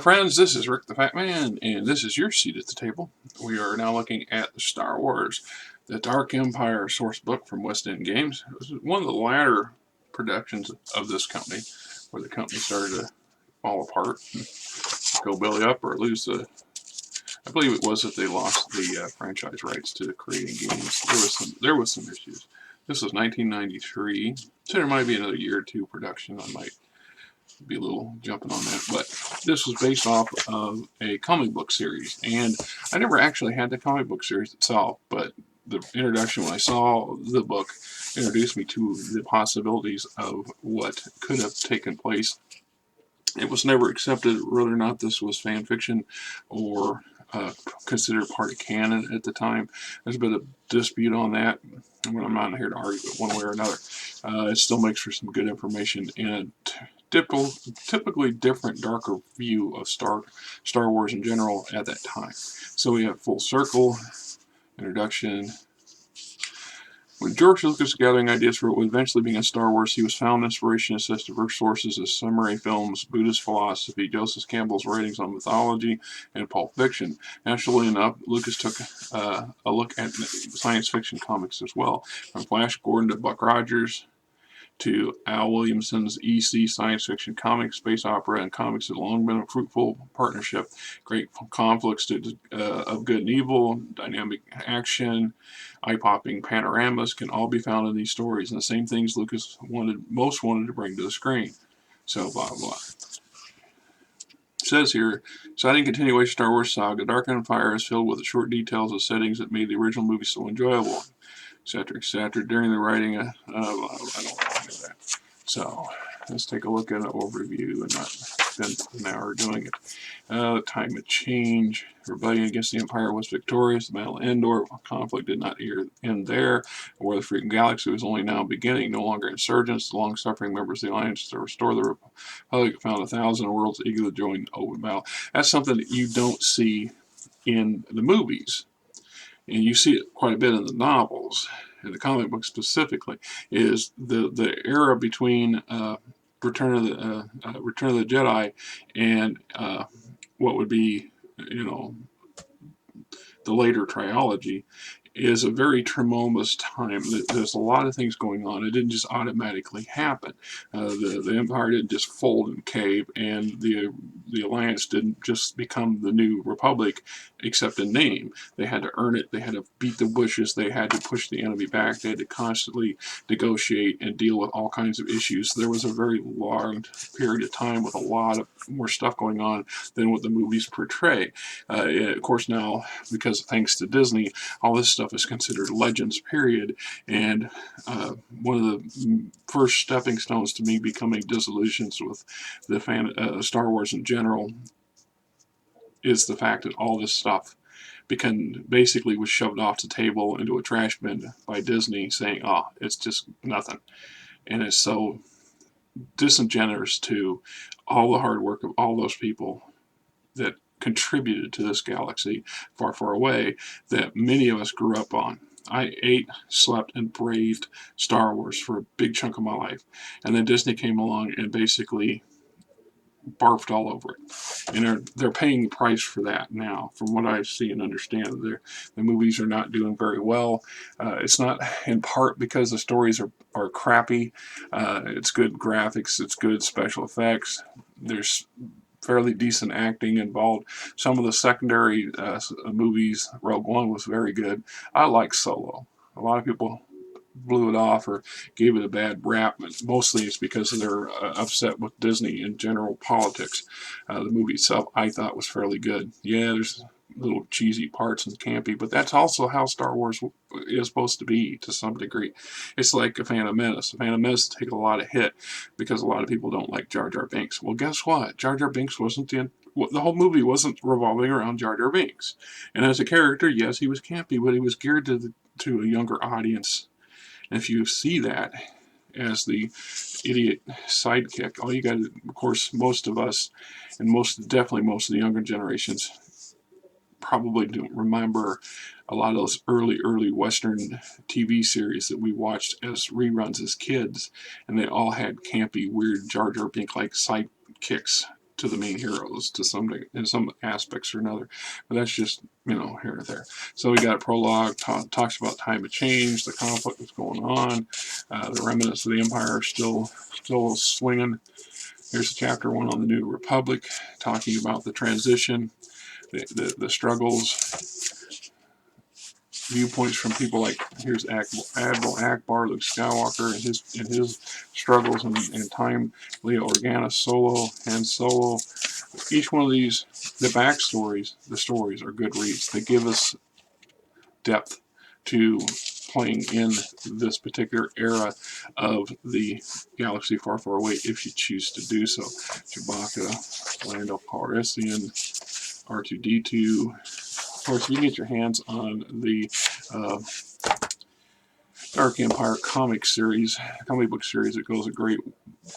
friends, this is Rick the Fat Man, and this is your seat at the table. We are now looking at the Star Wars, the Dark Empire source book from West End Games. It was one of the latter productions of this company, where the company started to fall apart, go belly up, or lose the. I believe it was that they lost the franchise rights to creating games. There was some issues. This was 1993, so there might be another year or two production. I might be a little jumping on that, but this was based off of a comic book series, and I never actually had the comic book series itself, but the introduction, when I saw the book, introduced me to the possibilities of what could have taken place. It was never accepted whether or not this was fan fiction or considered part of canon at the time. There's a bit of dispute on that. I'm not here to argue it one way or another. It still makes for some good information and typically different, darker view of Star Wars in general at that time. So we have Full Circle, introduction. When George Lucas was gathering ideas for what would eventually be in Star Wars, he was found inspiration to such diverse sources as samurai films, Buddhist philosophy, Joseph Campbell's writings on mythology, and Pulp Fiction. Naturally enough, Lucas took a look at science fiction comics as well, from Flash Gordon to Buck Rogers, to Al Williamson's EC science fiction comics, space opera, and comics had long been a fruitful partnership. Great conflicts of good and evil, dynamic action, eye-popping panoramas can all be found in these stories, and the same things Lucas most wanted to bring to the screen. So, blah, blah. It says here, exciting continuation of Star Wars saga, Dark Empire is filled with the short details of settings that made the original movie so enjoyable, etc., etc. During the writing, I don't know that. So let's take a look at an overview and not spend an hour doing it. Time of change. Rebellion against the Empire was victorious. The Battle of Endor conflict did not end there. War of the Freedom Galaxy was only now beginning. No longer insurgents. The long-suffering members of the Alliance to restore the Republic found 1,000 worlds eager to join open battle. That's something that you don't see in the movies. And you see it quite a bit in the novels, in the comic book specifically, is the era between Return of the Jedi and what would be, the later trilogy, is a very tumultuous time. There's a lot of things going on. It didn't just automatically happen. The Empire didn't just fold and cave, and the Alliance didn't just become the new Republic, except in name. They had to earn it. They had to beat the bushes. They had to push the enemy back. They had to constantly negotiate and deal with all kinds of issues. There was a very long period of time with a lot of more stuff going on than what the movies portray. Of course, now, because thanks to Disney, all this stuff is considered legends, period. And one of the first stepping stones to me becoming disillusioned with the Star Wars in general is the fact that all this stuff basically was shoved off the table into a trash bin by Disney, saying, "Oh, it's just nothing," and it's so disingenuous to all the hard work of all those people that contributed to this galaxy far, far away that many of us grew up on. I ate, slept, and breathed Star Wars for a big chunk of my life. And then Disney came along and basically barfed all over it. And they're paying the price for that now, from what I see and understand. The movies are not doing very well. It's not in part because the stories are crappy. It's good graphics. It's good special effects. There's fairly decent acting involved. Some of the secondary movies, Rogue One was very good. I like Solo. A lot of people blew it off or gave it a bad rap, but mostly it's because they're upset with Disney and general politics. The movie itself, I thought, was fairly good. Yeah, there's little cheesy parts and campy, but that's also how Star Wars is supposed to be to some degree. It's like a Phantom Menace. A Phantom Menace take a lot of hit because a lot of people don't like Jar Jar Binks. Well, guess what? Jar Jar Binks wasn't the whole movie wasn't revolving around Jar Jar Binks. And as a character, yes, he was campy, but he was geared to a younger audience. And if you see that as the idiot sidekick, all you got to, of course, most of us, and definitely most of the younger generations, probably don't remember a lot of those early Western TV series that we watched as reruns as kids, and they all had campy, weird Jar Jar Bink-like sidekicks to the main heroes to in some aspects or another, but that's just, you know, here or there. So we got a prologue, talks about time of change, the conflict that's going on, the remnants of the Empire are still swinging. Here's chapter 1 on the New Republic, talking about the transition, the struggles, viewpoints from people like, here's Admiral Akbar, Luke Skywalker, and his struggles and time, Leia Organa, Solo, Han Solo. Each one of these, the backstories, the stories are good reads. They give us depth to playing in this particular era of the galaxy far, far away, if you choose to do so. Chewbacca, Lando Calrissian, R2-D2. Of course, if you get your hands on the Dark Empire comic book series, it goes a great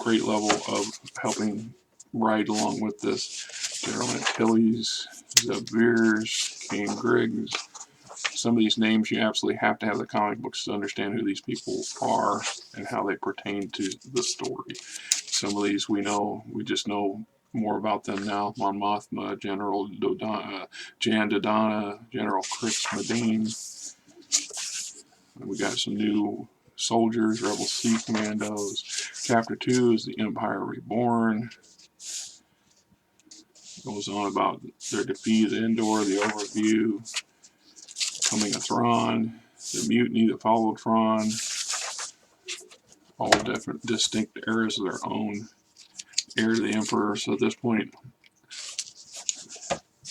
level of helping ride along with this. General Antilles, Zeb Veers, Kane Griggs. Some of these names you absolutely have to have the comic books to understand who these people are and how they pertain to the story. Some of these we just know more about them now. Mon Mothma, General Jan Dodonna, General Chris Medine. We got some new soldiers, Rebel Sea Commandos. Chapter 2 is the Empire Reborn. Goes on about their defeat at Endor, the overview, coming of Thrawn, the mutiny that followed Thrawn, all different distinct eras of their own. Heir to the Emperor. So at this point,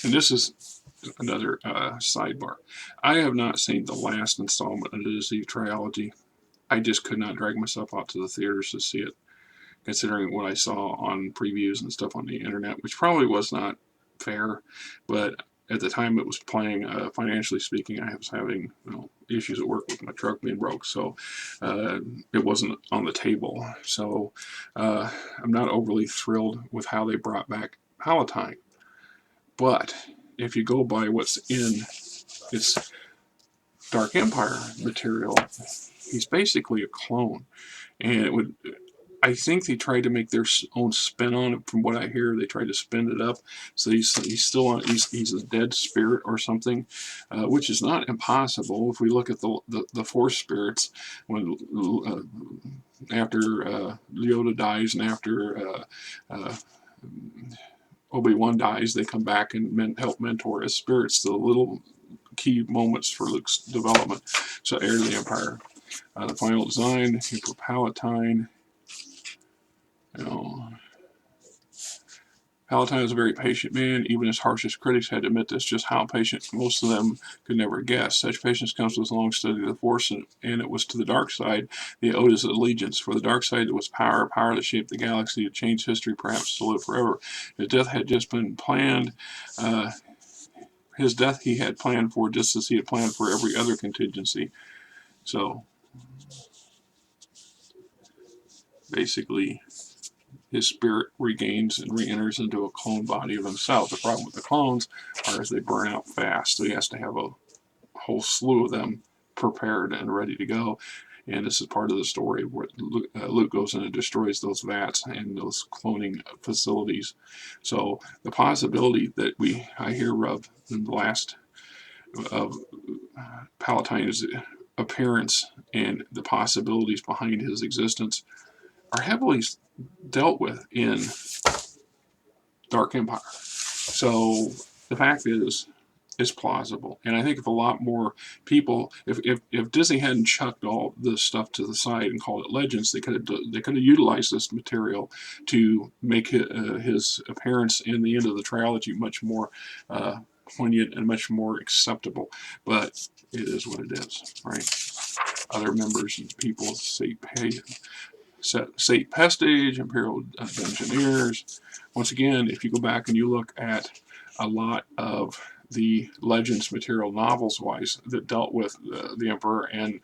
and this is another sidebar, I have not seen the last installment of the Disney trilogy. I just could not drag myself out to the theaters to see it, considering what I saw on previews and stuff on the internet, which probably was not fair, but at the time it was playing, financially speaking, I was having, you know, issues at work with my truck being broke, so it wasn't on the table. So I'm not overly thrilled with how they brought back Palatine, but if you go by what's in its Dark Empire material, he's basically a clone, and I think they tried to make their own spin on it. From what I hear, they tried to spin it up, so he's still on. He's a dead spirit or something, which is not impossible. If we look at the Force spirits, when after Yoda dies and after Obi-Wan dies, they come back and help mentor as spirits. The little key moments for Luke's development. So, Heir to the Empire, the final design, Emperor Palatine. You know, Palatine was a very patient man. Even his harshest critics had to admit this, just how patient most of them could never guess. Such patience comes with long study of the Force, and it was to the dark side they owed his allegiance. For the dark side, it was power that shaped the galaxy, to change history, perhaps to live forever. His death had just been planned. His death he had planned for, just as he had planned for every other contingency. So, basically, his spirit regains and re-enters into a clone body of himself. The problem with the clones is they burn out fast, so he has to have a whole slew of them prepared and ready to go. And this is part of the story where Luke goes in and destroys those vats and those cloning facilities. So the possibility that I hear of in the last of Palatine's appearance and the possibilities behind his existence are heavily dealt with in Dark Empire. So the fact is, it's plausible. And I think if a lot more people, if Disney hadn't chucked all this stuff to the side and called it Legends, they could have utilized this material to make his appearance in the end of the trilogy much more poignant and much more acceptable. But it is what it is, right? Other members and people say, hey, Sate Pestage, Imperial Engineers. Once again, if you go back and you look at a lot of the Legends material, novels-wise, that dealt with the Emperor and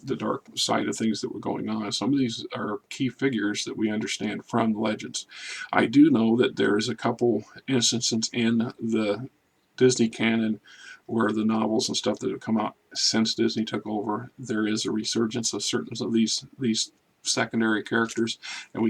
the dark side of things that were going on, some of these are key figures that we understand from Legends. I do know that there's a couple instances in the Disney canon where the novels and stuff that have come out since Disney took over, there is a resurgence of certain of these secondary characters, and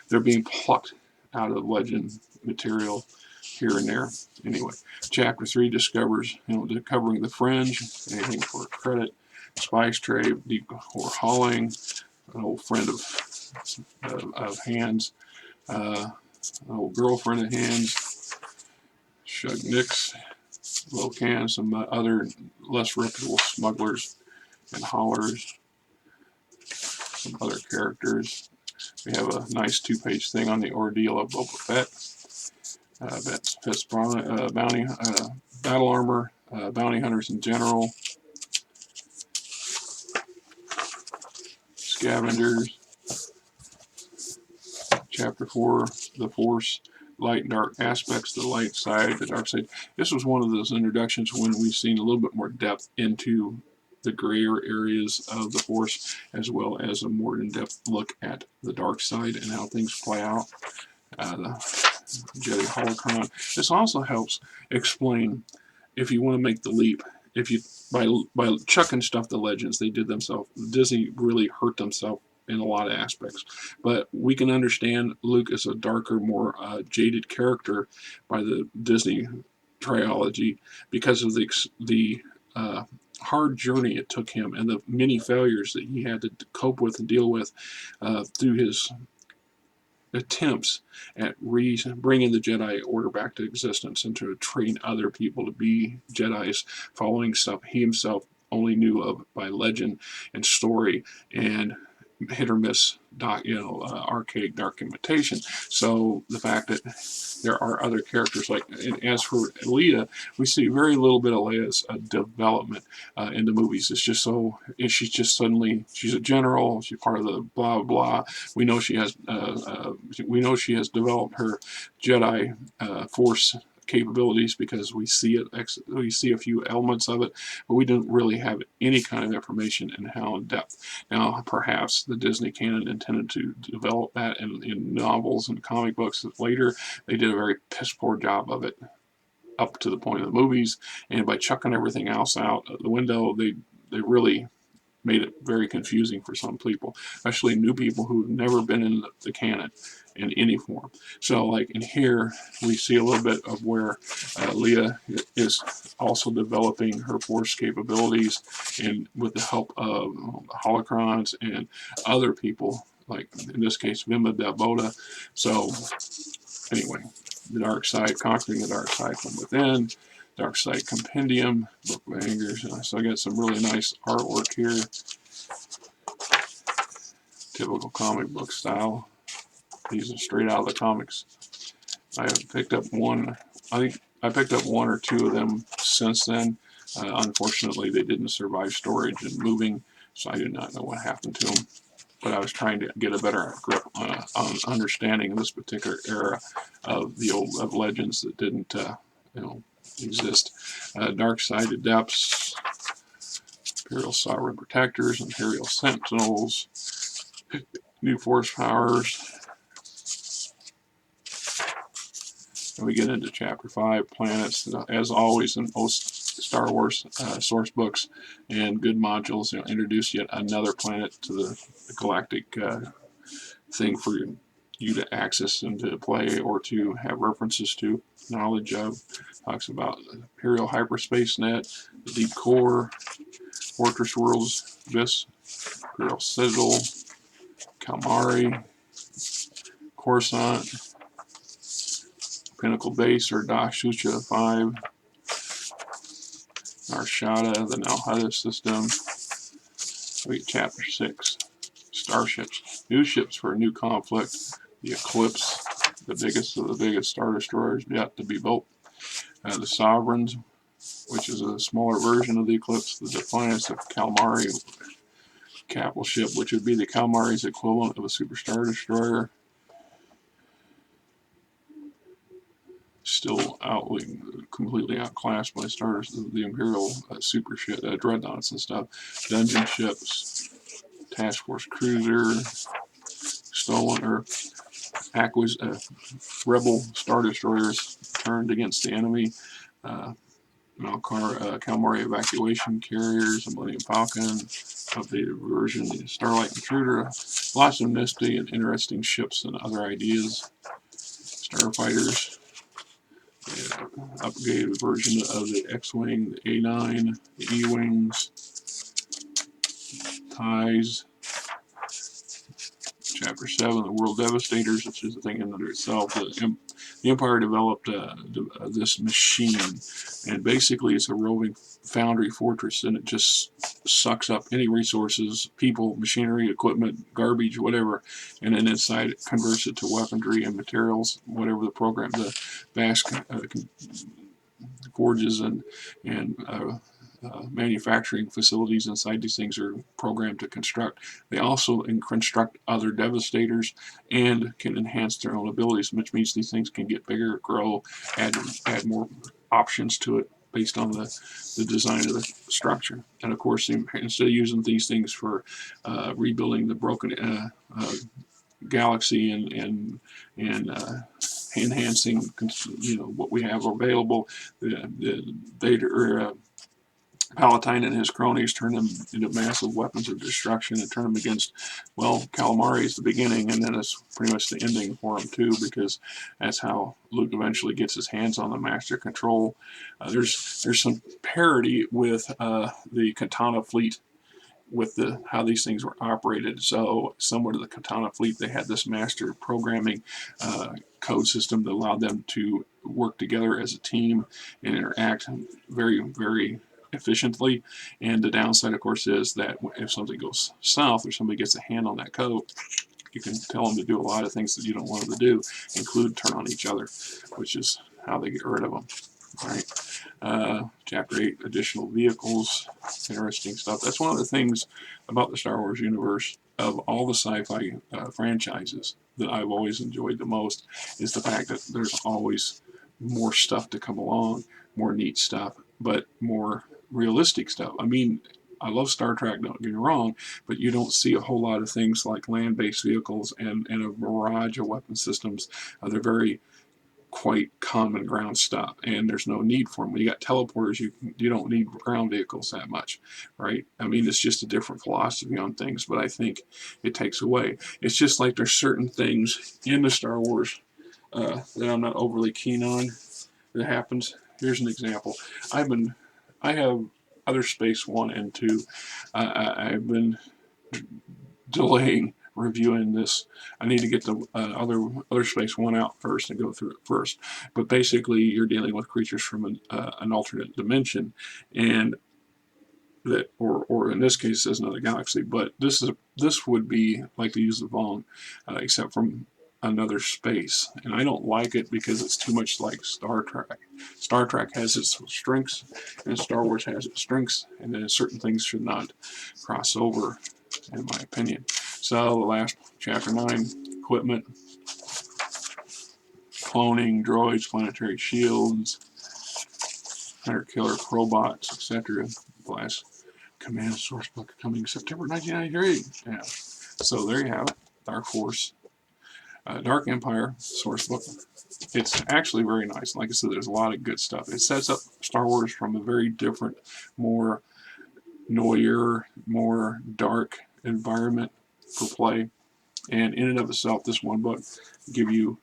they're being plucked out of legend material here and there. Anyway, Chapter 3 discovers, covering the Fringe, anything for credit, spice trade, deep core hauling, an old friend of Hands, an old girlfriend of Hands, Shug Nix, Locan, some other less reputable smugglers and haulers, some other characters. We have a nice 2-page thing on the ordeal of Boba Fett. Fet's bounty, battle armor, bounty hunters in general, scavengers. Chapter 4, the Force, light and dark aspects, the light side, the dark side. This was one of those introductions when we've seen a little bit more depth into the grayer areas of the Force, as well as a more in-depth look at the dark side and how things play out. The Jedi holocron. This also helps explain, if you want to make the leap, if you by chucking stuff to Legends, they did themselves. Disney really hurt themselves in a lot of aspects, but we can understand Luke as a darker, more jaded character by the Disney trilogy because of the hard journey it took him and the many failures that he had to cope with and deal with through his attempts at bringing the Jedi Order back to existence and to train other people to be Jedis, following stuff he himself only knew of by legend and story and hit or miss, archaic dark imitation. So the fact that there are other characters like, and as for Leia, we see very little bit of Leia's development in the movies. It's just so, she's just suddenly, she's a general, she's part of the blah blah. We know she has developed her Jedi Force capabilities because we see it, we see a few elements of it, but we don't really have any kind of information in how in depth. Now, perhaps the Disney canon intended to develop that in novels and comic books later. They did a very piss poor job of it up to the point of the movies, and by chucking everything else out the window, they really made it very confusing for some people, especially new people who've never been in the canon in any form. So like in here, we see a little bit of where Leia is also developing her Force capabilities, and with the help of holocrons and other people, like in this case, Vima Dabota. So anyway, the dark side, conquering the dark side from within, Dark Side Compendium, Book of Angers. So I got some really nice artwork here. Typical comic book style. These are straight out of the comics. I have picked up one. I think I picked up one or two of them since then. Unfortunately, they didn't survive storage and moving, so I do not know what happened to them. But I was trying to get a better grip on understanding this particular era of the old legends that didn't, exist. Dark Side Depths, Imperial Sovereign Protectors, Imperial Sentinels, New Force Powers. And we get into Chapter 5, Planets. As always in most Star Wars source books and good modules, introduce yet another planet to the galactic thing for you to access and to play or to have references to, knowledge of. Talks about Imperial Hyperspace Net, the Deep Core, Fortress Worlds, Vis, Imperial Citadel, Kalmari, Coruscant, Pinnacle Base or Dashucha 5, Narshada, the Nalhada system. We get Chapter 6, Starships, new ships for a new conflict, the Eclipse, the biggest of the biggest Star Destroyers yet to be built, the Sovereigns, which is a smaller version of the Eclipse, the Defiance of Kalmari, capital ship, which would be the Kalmari's equivalent of a Super Star Destroyer. Still completely outclassed by stars, the Imperial super ship, dreadnoughts and stuff, dungeon ships, Task Force Cruiser, stolen or rebel Star Destroyers turned against the enemy, Kalmari evacuation carriers, a Millennium Falcon, updated version, the Starlight Intruder, lots of nifty and interesting ships and other ideas. starfighters, upgraded version of the X-Wing, the A9, the E-Wings, TIEs, Chapter 7, the World Devastators, which is a thing in and of itself. The Empire developed this machine, and basically it's a roving foundry fortress, and it just sucks up any resources, people, machinery, equipment, garbage, whatever, and then inside it converts it to weaponry and materials, whatever the program, the vast forges and manufacturing facilities inside these things are programmed to construct. They also construct other devastators and can enhance their own abilities, which means these things can get bigger, grow, add more options to it based on the design of the structure. And of course, instead of using these things for rebuilding the broken galaxy and enhancing, what we have available, the Vader. Palatine and his cronies turn them into massive weapons of destruction and turn them against, well, calamari is the beginning, and then it's pretty much the ending for him too, because that's how Luke eventually gets his hands on the Master Control. There's some parity with the Katana fleet, with how these things were operated. So similar to the Katana fleet, they had this master programming code system that allowed them to work together as a team and interact very, very efficiently. And the downside, of course, is that if something goes south or somebody gets a hand on that code, you can tell them to do a lot of things that you don't want them to do, include turn on each other, which is how they get rid of them. All right. Chapter 8, additional vehicles, interesting stuff. That's one of the things about the Star Wars universe, of all the sci-fi franchises, that I've always enjoyed the most, is the fact that there's always more stuff to come along, more neat stuff, but more realistic stuff. I mean, I love Star Trek, don't get me wrong, but you don't see a whole lot of things like land-based vehicles and a barrage of weapon systems. They're very quite common ground stuff, and there's no need for them. When you got teleporters, you don't need ground vehicles that much, right? I mean, it's just a different philosophy on things, but I think it takes away. It's just like there's certain things in the Star Wars that I'm not overly keen on that happens. Here's an example. I have Other Space 1 and 2. I've been delaying reviewing this. I need to get the Other Space 1 out first and go through it first. But basically, you're dealing with creatures from an alternate dimension, and that, or in this case, there's another galaxy. But this would be like to use the Vong, except from another space, and I don't like it because it's too much like Star Trek. Star Trek has its strengths, and Star Wars has its strengths, and then certain things should not cross over, in my opinion. So the last chapter 9, equipment, cloning, droids, planetary shields, hunter-killer robots, etc. The last command source book coming September 1993. Yeah. So there you have it, Dark Force. Dark Empire source book. It's actually very nice. Like I said, there's a lot of good stuff. It sets up Star Wars from a very different, more noir, more dark environment for play. And in and of itself, this one book give you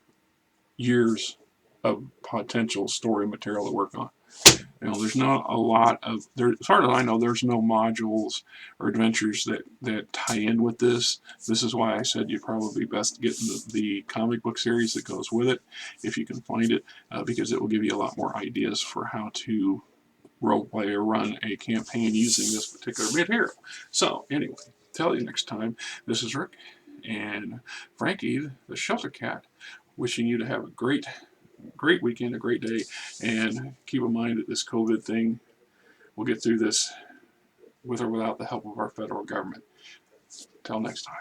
years of potential story material to work on. There's not a lot of, as far as I know, there's no modules or adventures that tie in with this. This is why I said you'd probably best get the comic book series that goes with it, if you can find it, because it will give you a lot more ideas for how to roleplay or run a campaign using this particular material. So anyway, till you next time, this is Rick and Frankie, the shelter cat, wishing you to have a great weekend, a great day, and keep in mind that this COVID thing, we'll get through this with or without the help of our federal government. Till next time.